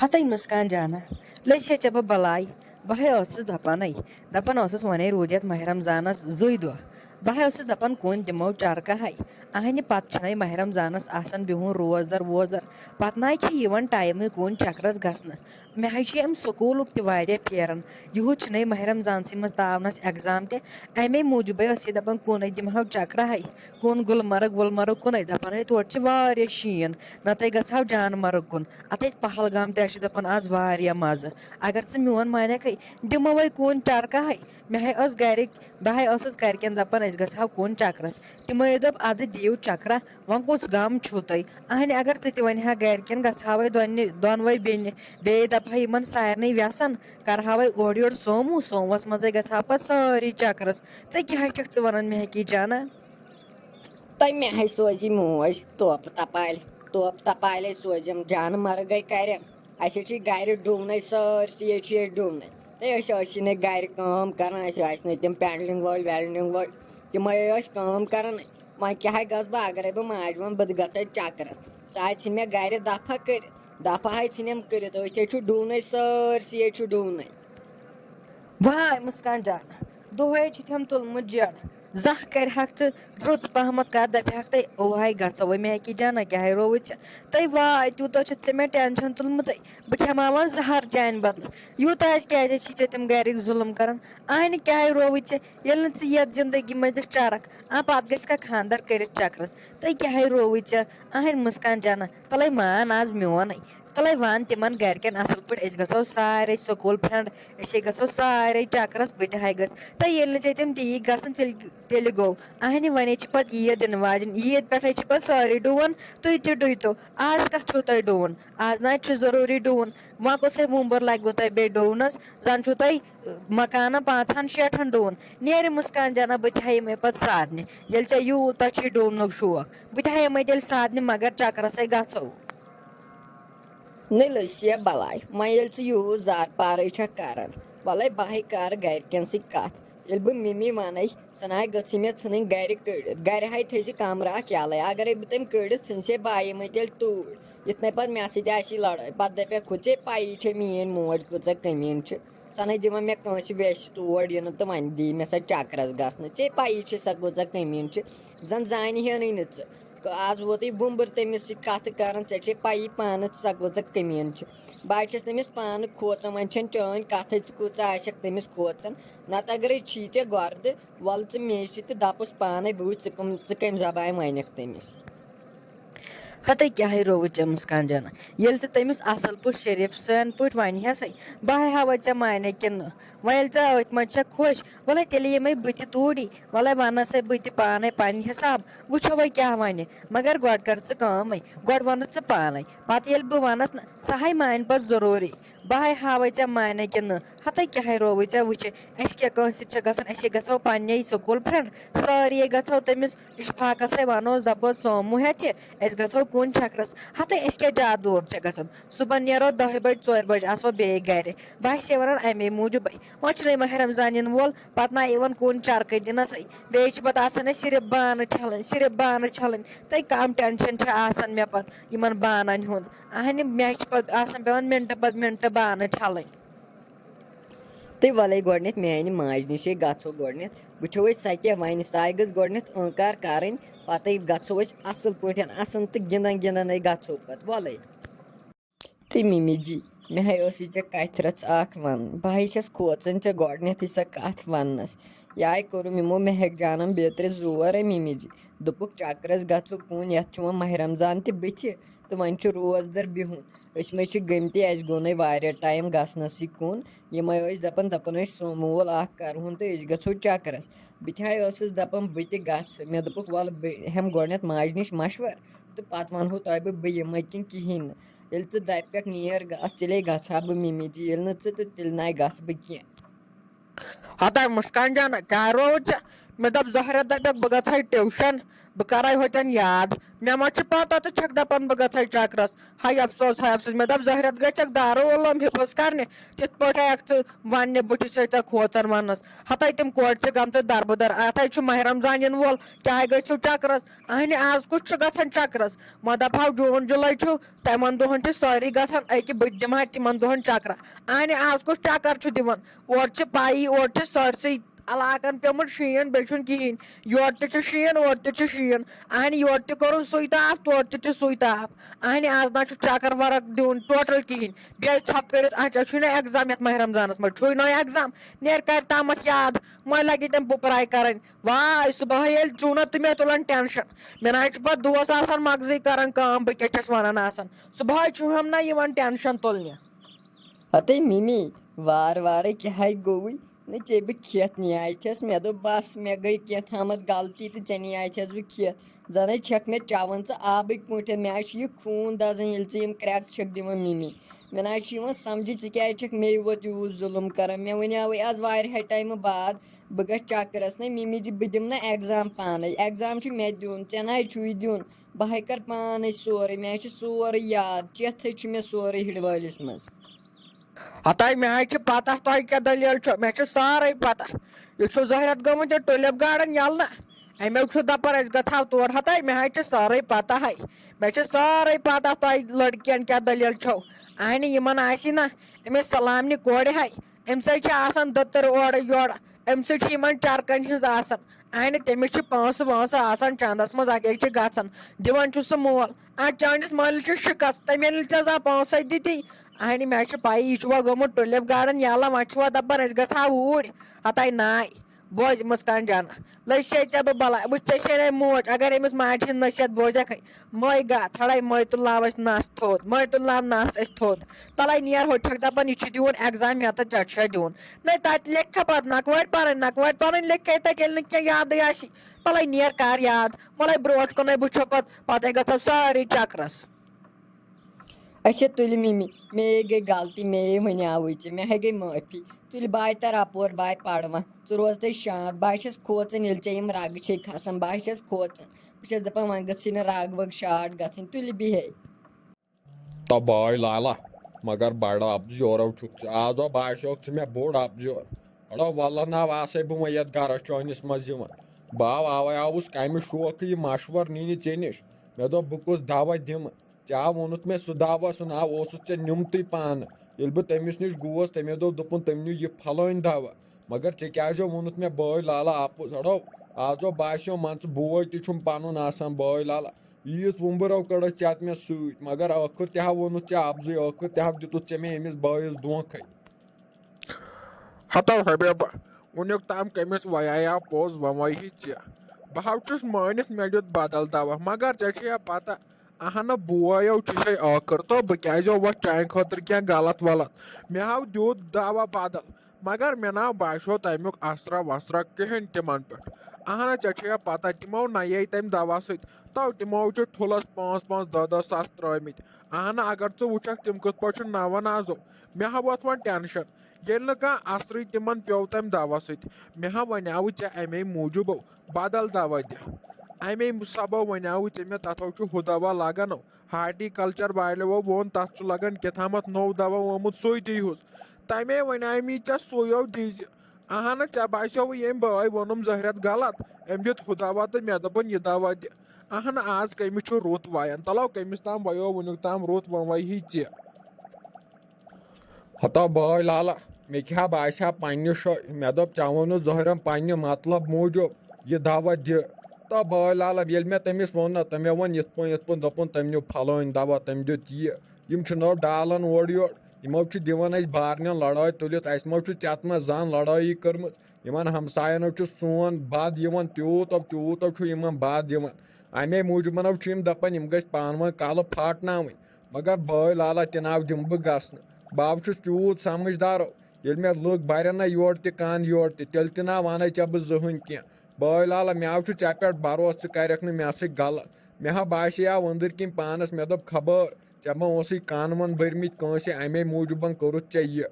ہتھے مسکان جانا لسے ژےٚ بہٕ بلاے بہے ٲسٕس دپان ٲسٕس وۄنۍ روٗد یتھ ماہِ رمضانس 2 دۄہ بہے ٲسٕس دپان کُن دِمو چرکہٕ ہے اہنہِ پتہٕ چھُنَے ماہِ رمضانس آسان بِہُن روزدر ووزدر پتہٕ نَے چھِ یِوان ٹایمٕے کُن چکرس گژھنہٕ مےٚ حظ چھُ اَمہِ سکوٗلُک تہِ واریاہ پھیران یِہُس چھُنَے ماہِ رمضانسٕے منٛز تاونس ایٚگزام تہِ امے موٗجوٗبے ٲس یہِ دپان کُنٕے دِمہو چکرا ہے کُن گُلمرگ وُلمرگ کُنٕے دپان ہے تورٕ چھِ واریاہ شیٖن نتہٕ گژھہو جانہٕ مرگ کُن اتھے پہلگام تہِ چھِ دپان آز واریاہ مزٕ اگر ژٕ میون مانکھٕے دِمو وۄنۍ کُن چرکہٕ ہے مےٚ ہے ٲس گرِکۍ بہٕ ہے ٲسٕس گرِکٮ۪ن دپان أسۍ گژھہو کُن چکرس تِمے دوٚپ ادٕ دِیِو چکرا وۄنۍ کُس غم چھُو تۄہہِ اہنہِ اگر ژٕ تہِ ونہٕ ہکھ گرِکٮ۪ن گژھہاوے دۄنوے بیٚنہِ بیٚیہِ دپہا یِمن سارنٕے ویسن کرہاوے اورٕ یورٕ سوموٗوس منٛزے گژھہاو پتہٕ سٲری چکرس تہٕ کیٛاہ چھکھ ژٕ ونان مہکی جانا تۄہہِ مےٚ ہے سوزی موج توپہٕ تپالے سوزیم جانہٕ مرگے کریم اَسہِ چھِ گرِ ڈوٗنٕے سٲرسٕے چھِ ییٚتہِ ڈوٗنٕے تہٕ أسۍ ٲسی نہٕ گرِ کٲم کران اَسہِ ٲسۍ نہٕ تِم پینڈلنگ وٲلۍ ویلڈنگ وٲلۍ تِمے ٲسۍ کٲم کران وۄنۍ کیٛاہ گژھٕ بہٕ اگرے بہٕ ماجہِ وَنہٕ بہٕ گژھے چکرس سۄ حظ ژھٕنۍ مےٚ گرِ دفا کٔرِتھ دفا حظ ژھٕنٮ۪م کٔرِتھ أتھۍ چھُ ڈوٗنٕے سٲرسٕے چھُ ڈوٗنٕے واے مسکان جانا دۄہے چھِتھٮ۪م تُلمُت جیٚڈ زانٛہہ کرِہکھ ژٕ رٕژ پہمتھ کتھ دپہکھ تَے اوہے گژھو وۄنۍ مہکی جانا کیٛاہ رووُے ژےٚ تَے واے تیوٗتاہ چھُتھ ژےٚ مےٚ ٹٮ۪نشن تُلمُتٕے بہٕ کھٮ۪ماون زہر چانہِ بدلہٕ یوٗتاہ اَسہِ کیٛازِ چھی ژےٚ تِم گرِکۍ ظُلُم کران اہنہِ کیٛاہ رووُے ژےٚ ییٚلہِ نہٕ ژٕ یتھ زندگی منٛز دِکھ چرکھ پتہٕ گژھکھا خانٛدر کٔرِتھ چکرس تہٕ کیٛاہ رووُے ژےٚ اہنہِ مسکان جانا تلے مان آز میونٕے تلے ون تِمن گرِکٮ۪ن اصل پٲٹھۍ أسۍ گژھو سارے سکوٗل فرینڈ أسے گژھو سارے چکرس بہٕ تہِ ہے گژھٕ تہٕ ییٚلہِ نہٕ ژےٚ تِم تیٖتۍ گژھن تیٚلہِ گوٚو اہنہِ وۄنۍ چھِ پتہٕ عیٖد یِنہٕ واجٮ۪ن عیٖد پٮ۪ٹھے چھِ پتہٕ سٲری ڈُوان تُہۍ تہِ ڈُوِتو آز کتھ چھُو تۄہہِ ڈُوُن آز نہ چھُ ضروٗری ڈُوُن وۄنۍ کُسے وُمبُر لگوٕ تۄہہِ بیٚیہِ ڈُونس زن چھُو تۄہہِ مکانن 5-6 ڈُوُن نیرِ مسکان جانا بہٕ تہِ ہیٚیِمے پتہٕ سادنہِ ییٚلہِ ژےٚ یوٗتاہ چھُے ڈُونُک شوق بہٕ تہِ ہیٚیِمے تیٚلہِ سادنہِ مگر چکرسے گژھو نٔے لٔسیا بلاے وۄنۍ ییٚلہِ ژٕ یوٗت زار پارے چھکھ کران وَلے بہے کرٕ گرِکٮ۪ن سۭتۍ کتھ ییٚلہِ بہٕ مِمی ونے سۄ نہ گٔژھٕے مےٚ ژھٕنٕنۍ گرِ کٔڑِتھ گرِ ہے تھٲیزِ کمرٕ اکھ یَلے اگرے بہٕ تٔمۍ کٔڑِتھ ژھٕنسے بہٕ یِمے تیٚلہِ توٗرۍ یِتھ نَے پتہٕ مےٚ سۭتۍ آسی لڑٲے پتہٕ دپکھ ہُہ ژےٚ پَیی چھے میٲنۍ موج کۭژاہ کٔمیٖن چھِ سۄ نَے دِوان مےٚ کٲنٛسہِ ویسہِ تور یِنہٕ تہٕ وۄنۍ دی مےٚ سۄ چکرس گژھنہٕ ژےٚ پَیی چھے سۄ کۭژاہ کٔمیٖن چھِ زن زانہِ ہینٕے نہٕ ژٕ آز ووتُے وُمبُر تٔمِس سۭتۍ کتھٕ کران ژےٚ چھے پَیی پانہٕ سۄ کۭژاہ کٔمیٖن چھِ بہٕ حظ چھَس تٔمِس پانہٕ کھوژان وۄنۍ چھنہٕ چٲنۍ کتھٕے ژٕ کۭژاہ آسکھ تٔمِس کھوژان نتہٕ اگرے چھی ژےٚ گۄردٕ وَلہٕ ژٕ مے سۭتۍ تہٕ دپُس پانے بہٕ وٕچھِ ژٕ کمہِ زبانہِ وَنکھ تٔمِس ہتے کیٛاہ رووُے ژےٚ مسکان جانا ییٚلہِ ژٕ تٔمِس اصل پٲٹھۍ شریٖف سان پٲٹھۍ ونہسے بہٕ ہاوے ژےٚ مانے کِنہٕ نہٕ وۄنۍ ییٚلہِ ژٕ أتھۍ منٛز چھکھ خۄش وَلے تیٚلہِ یِمے بہٕ تہِ توٗری وَلے وَنسے بہٕ تہِ پانے پننہِ حساب وٕچھو وۄنۍ کیٛاہ وَنہِ مگر گۄڈٕ کر ژٕ کٲمٕے گۄڈٕ وَنُتھ ژٕ پانے پتہٕ ییٚلہِ بہٕ وَنس نہ سۄ ہے مانہِ پتہٕ ضروٗری بہٕ ہے ہاوے ژےٚ مانے کِنہٕ نہٕ ہتے کیٛاہ رووُے ژےٚ وٕچھِ اَسہِ کیٛاہ کٲنٛسہِ سۭتۍ چھِ گژھُن أسے گژھو پننے سکوٗل فرینڈ سٲری گژھو تٔمِس اِشفاقسے وَنوس دپوس سوموٗ ہیٚتھِ أسۍ گژھو کُن چکرس ہتے أسۍ کیٛاہ زیادٕ دوٗر چھےٚ گژھان صبحن نیرو 10 بجہِ 4 بجہِ آسو بیٚیہِ گرِ بہٕ چھسے ونان امے موٗجوٗبے وۄنۍ چھُنَے ماہِ رمضان یِنہٕ وول پتہٕ نہ یِوان کُن چرکہٕ دِنسے بیٚیہِ چھِ پتہٕ آسان اَسہِ صرف بانہٕ چھلٕنۍ تہٕ کم ٹٮ۪نشن چھُ آسان مےٚ پتہٕ یِمن بانن ہُنٛد اہنہِ مےٚ چھِ پتہٕ آسان پیٚوان مِنٹہٕ پتہٕ مِنٹہٕ بانہٕ چھلٕنۍ تہٕ وَلے گۄڈٕنیتھ میانہِ ماجہِ نِشے گژھو گۄڈٕنیتھ وٕچھو أسۍ سۄ کیٛاہ وَنہِ ساے گٔژھ گۄڈٕنیتھ ٲنکار کرٕنۍ پتے گژھو أسۍ اصل پٲٹھۍ اَسان تہٕ گِنٛدنٕے گژھو پتہٕ وَلے تہٕ مِمی جی مےٚ ہے ٲسٕے ژےٚ کَتھِ رٕژ اکھ وَنٕنۍ بہٕ ہے چھَس کھوژان ژےٚ گۄڈٕنیتھٕے سۄ کتھ وَننس یِہے کوٚرُم یِمو مہک جانن بیترِ زور مِمی جی دوٚپُکھ چکرس گژھو کُن یتھ چھُ وۄنۍ ماہِ رمضان تہِ بٕتھِ تہٕ وۄنۍ چھُ روزدر بِہُن أسۍ مے چھِ گٔمتی اَسہِ گوٚو نَے واریاہ ٹایم گژھنسٕے کُن یِمے ٲسۍ دپان ٲسۍ سوموٗ وول اکھ کرہون تہٕ أسۍ گژھو چکرس بہٕ تہِ ہے ٲسٕس دپان بہٕ تہِ گژھٕ مےٚ دوٚپُکھ وَلہٕ بہٕ ہٮ۪مہٕ گۄڈٕنیتھ ماجہِ نِش مشور تہٕ پتہٕ ونہو تۄہہِ بہٕ یِمے کِنہٕ کِہینۍ نہٕ ییٚلہِ ژٕ دپکھ نیر گژھ تیٚلے گژھٕ ہا بہٕ مِمی جی ییٚلہِ نہٕ ژٕ تہٕ تیٚلہِ نَے گژھٕ بہٕ کینٛہہ ہتے مسکان جانا کیٛاہ رووُے ژےٚ مےٚ دوٚپ زہرا دپکھ بہٕ گژھے ٹیوٗشن بہٕ کرے ہوتن یاد مےٚ ما چھِ پتہ ژٕ چھکھ دپان بہٕ گژھے چکرس ہاے افسوس مےٚ دوٚپ زہرت گژھکھ دارالعلوم حفظ کرنہِ تِتھ پٲٹھۍ ہیٚکھ ژٕ وننہِ بہٕ چھُسے ژےٚ کھوژان وننس ہتے تِم کورِ چھِ گٔمژٕ دربٕدر اتھے چھُ ماہ رمضان یِنہٕ وول کیٛاہ گٔژھِو چکرس اہنہِ آز کُس چھُ گژھان چکرس وۄنۍ دپہو جوٗن جُلے چھُ تِمن دۄہن چھِ سٲری گژھان أکہِ بہٕ تہِ دِمہٕ ہا تِمن دۄہن چکرا اہنہِ آز کُس چکر چھُ دِوان اورٕ چھِ پایی اورٕ چھِ سٲرسٕے علاقن پیومُت شیٖن بیٚیہِ چھُنہٕ کِہینۍ یورٕ تہِ چھُ شیٖن اورٕ تہِ چھُ شیٖن اہنہِ یورٕ تہِ کوٚرُن سُے تاپھ تورٕ تہِ چھُ سُے تاپھ اہنہِ آز نہ چھُ چکر ورق دیُن ٹوٹل کِہینۍ بیٚیہِ ژھۄپہٕ کٔرِتھ ژےٚ چھُے نا ایٚگزام یتھ ماہ رمضانس منٛز چھُے نا ایٚگزام نیر کر تامتھ یاد وۄنۍ لگی تِم بُپراے کرٕنۍ واے صبحٲے ییٚلہِ ژٕ نہ تہٕ مےٚ تُلان ٹینشن مےٚ نہ چھُ پتہٕ دۄہس آسان مغزٕے کران کٲم بہٕ کیٛاہ چھس ونان آسان صبحٲے چھُہم نہ یِوان ٹینشن تُلنہِ ہتے مِمی وارٕ وارے کیٛاہ گوٚوُے نہ ژےٚ بہٕ کھٮ۪تھ نیاتھس مےٚ دوٚپ بس مےٚ گٔے کینٛہہ تھامتھ غلطی تہٕ ژےٚ نیاتھس بہٕ کھٮ۪تھ زنٕے چھکھ مےٚ چٮ۪وان ژٕ آبٕکۍ پٲٹھۍ مےٚ حظ چھُ یہِ خوٗن دزان ییٚلہِ ژٕ یِم کرٛٮ۪کہٕ چھکھ دِوان مِمی مےٚ نہ حظ چھُ یِوان سمجھی ژٕ کیٛازِ چھکھ مے یوت یوٗت ظُلُم کران مےٚ ونیاوے آز واریاہہِ ٹایمہٕ بعد بہٕ گژھٕ چکرس نہ مِمی بہٕ دِمہٕ نہ ایٚگزام پانے ایٚگزام چھُ مےٚ دیُن ژےٚ نہ حظ چھُے دیُن بہٕ ہاے کرٕ پانے سورُے مےٚ حظ چھُ سورُے یاد چیٚتھٕے چھُ مےٚ سورُے ہِڑوٲلِس منٛز ہتاے مےٚ حظ چھِ پتہ تۄہہِ کیٛاہ دٔلیٖل چھو مےٚ چھِ سٲرٕے پتہ یہِ چھُ زہرت گوٚمُت یہِ ٹُلِپ گاڈن یلنہٕ امیُک چھُ دپان أسۍ گژھو تور ہتاے مےٚ حظ چھِ سٲرٕے پتہ ہے مےٚ چھِ سٲرٕے پتہ تۄہہِ لڑکین کیٛاہ دٔلیٖل چھو اہنہِ یِمن آسہِ نہ أمِس سلامنہِ کورِ ہے أمۍ سٕے چھِ آسان دٔتٕر اورٕ یورٕ أمۍ سۭتۍ چھِ یِمن چرکن ہِنٛز آسان اہنہِ تٔمِس چھِ پونٛسہٕ وونٛسہٕ آسان چندس منٛز اکہِ چھِ گژھان دِوان چھُ سُہ مول چٲنِس مٲلِس چھُ شِکست تٔمۍ ییٚلہِ ژےٚ زانٛہہ پونٛسے دِتی اہنہِ مےٚ چھِ پایی یہِ چھُ وۄنۍ گوٚمُت ٹُلِپ گاڈن یَلہٕ وۄنۍ چھُ وۄنۍ دپان أسۍ گژھو اوٗرۍ ہتاے ناے بوزِ مُسکان جانا لٔسے ژےٚ بہٕ بلاے وٕچھ ژےٚ چھے موج اگر أمِس ماجہِ ہِنٛز نصیحت بوزکھٕے مٔے گا ژھڑے مٔے تُلناو أسۍ نس تھوٚد مٔے تُلناو نس أسۍ تھوٚد تلے نیر ہُہ چھکھ دپان یہِ چھُ دیُن ایٚگزام مےٚ تہٕ ژےٚ چھُے دیُن نَے تتہِ لیکھکھا پتہٕ نکوٲڑۍ پرٕنۍ لیکھکھے تتہِ ییٚلہِ نہٕ کینٛہہ یادٕے آسی تلے نیر کر یاد وَلے برونٛٹھ کُنٕے وٕچھو پتہٕ گژھو سٲری چکرس اچھا تُلہِ مِمی مے گٔے غلطی مے ونیاوٕے ژےٚ مےٚ ہے گٔے معٲفی تُلہِ بہٕ تر اپور بہٕ پرون ژٕ روز تَتہِ شانت بہٕ چھس کھوژان ییٚلہِ ژےٚ یِم رگہٕ چھے کھسان بہٕ چھس کھوژان بہٕ چھس دپان وۄنۍ گٔژھٕے نہٕ رگ وگ شاٹ گژھٕنۍ تُلہِ بِہے تا باے لالا مگر بڑٕ ابزورو چھُکھ ژٕ آز باسیوکھ ژٕ مےٚ بوٚڑ ابزور اڑو ولہٕ ناو آسے بہٕ وۄنۍ یتھ گرس چٲنِس منٛز یِوان بہٕ اوے آوُس کمہِ شوقہٕ یہِ مشور نِنہِ ژےٚ نِش مےٚ دوٚپ بہٕ کُس دوا دِمہٕ ژےٚ ووٚنُتھ مےٚ سُہ دوا سُہ ناو اوسُتھ ژےٚ نیُمتٕے پانہٕ ییٚلہِ بہٕ تٔمِس نِش گوس تٔمۍ دوٚپُن تٔمۍ نیوٗ یہِ پھلٲنۍ دوا مگر ژےٚ کیازِ ووٚنُتھ مےٚ بٲے لالا اپُز اڑو آز باسیو مان ژٕ بوے تہِ چھُم پنُن آسان بٲے لالا ییٖژ وُمبرو کٔڑٕس ژےٚ مےٚ سۭتۍ مگر ٲخٕر تہِ ہا ووٚنُتھ ژےٚ افضٕے ٲخٕر تہِ ہا دِتُتھ ژےٚ مےٚ أمِس بٲیِس دھونٛکھَے ہتو حبیبہ وُنیُک تام کٔمِس وَیایا پوٚز وۄنۍ وَیہی ژےٚ بہٕ ہاو چھُس مٲنِتھ مےٚ دیُت بدل دوا مگر ژےٚ چھے یا پتہ اہنہٕ بویو چھُسے ٲخٕر تہٕ بہٕ کیازیو وۄتھ چانہِ خٲطرٕ کینٛہہ غلط ولط مےٚ ہاو دیُت دوا بدل مگر مےٚ نہ باسیو تمیُک اثرا وثرا کِہینۍ تِمن پٮ۪ٹھ اہنہٕ ژےٚ چھے یا پتہ تِمو نَیے تمہِ دوا سۭتۍ تو تِمو چھِ ٹھُلس 5-5 10 ساس ترٲمٕتۍ اہنہٕ اگر ژٕ وٕچھکھ تِم کِتھ پٲٹھۍ چھِ نوان آزو مےٚ ہا ووت وۄنۍ ٹینشن ییٚلہِ نہٕ کانٛہہ اثرٕے تِمن پیوٚو تمہِ دوا سۭتۍ مےٚ ہا ونیاوُے ژےٚ امے موٗجوٗب بدل دوا دِ امے سبو ونیاوُے ژےٚ مےٚ تتھو چھُ ہُہ دوا لگان ہاٹیکلچر والیو ووٚن تتھ چھُ لگان کیٛاتھامتھ نوٚو دوا آمُت سُے دیٖہُس تمے ونیاے ژےٚ سُے دیٖزِ اہنہٕ ژےٚ باسیو ییٚمۍ بٲے ووٚنُم زہرت غلط أمۍ دیُت ہُہ دوا تہٕ مےٚ دوٚپُن یہِ دوا دِ اہنہٕ آز کٔمِس چھُ رُت وایان تلو کٔمِس تام ویو وُنیُک تام رُت وۄنۍ ویہی ژےٚ ہتا باے لالا مےٚ کیٛاہ باسیو پننہِ جایہِ مےٚ دوٚپ ژےٚ ووٚنُتھ زہرٮ۪ن پننہِ مطلب موٗجوٗب یہِ دوا دِ تا باے لالا ییٚلہِ مےٚ تٔمِس ووٚن نا تہٕ مےٚ ووٚن یِتھ پٲٹھۍ دوٚپُن تٔمۍ نیوٗ پھلٲنۍ دوا تٔمۍ دیُت یہِ یِم چھِنو ڈالان اورٕ یورٕ یِمو چھُ دِوان اَسہِ بارنٮ۪ن لڑٲے تُلِتھ اَسہِ ما چھُ ژےٚ منٛز زانٛہہ لڑٲیی کٔرمٕژ یِمن ہمساینو چھُ سون بد یِوان تیوٗتاہ چھُ یِمن بد یِوان امے موٗجوٗبنو چھُ یِم دپان یِم گٔژھۍ پانہٕ ؤنۍ کلہٕ پھاٹناوٕنۍ مگر باے لالا تہِ ناو دِمہٕ بہٕ گژھنہٕ بہٕ چھُس تیوٗت سمجھدارو ییٚلہِ مےٚ لُکھ برن نا یورٕ تہِ کان یورٕ تہِ تیٚلہِ تہِ نہ ونے ژےٚ بہٕ زٕہٕنۍ کینٛہہ باے لالا مےٚ چھُ ژےٚ پٮ۪ٹھ بروسہٕ ژٕ کریکھ نہٕ مےٚ سۭتۍ غلط مےٚ ہا باسیو أنٛدٕرۍ کِنۍ پانس مےٚ دوٚپ خبر ژےٚ ما اوسُے کن ون بٔرمٕتۍ کٲنٛسہِ امے موٗجوٗبن کوٚرُتھ ژےٚ یہِ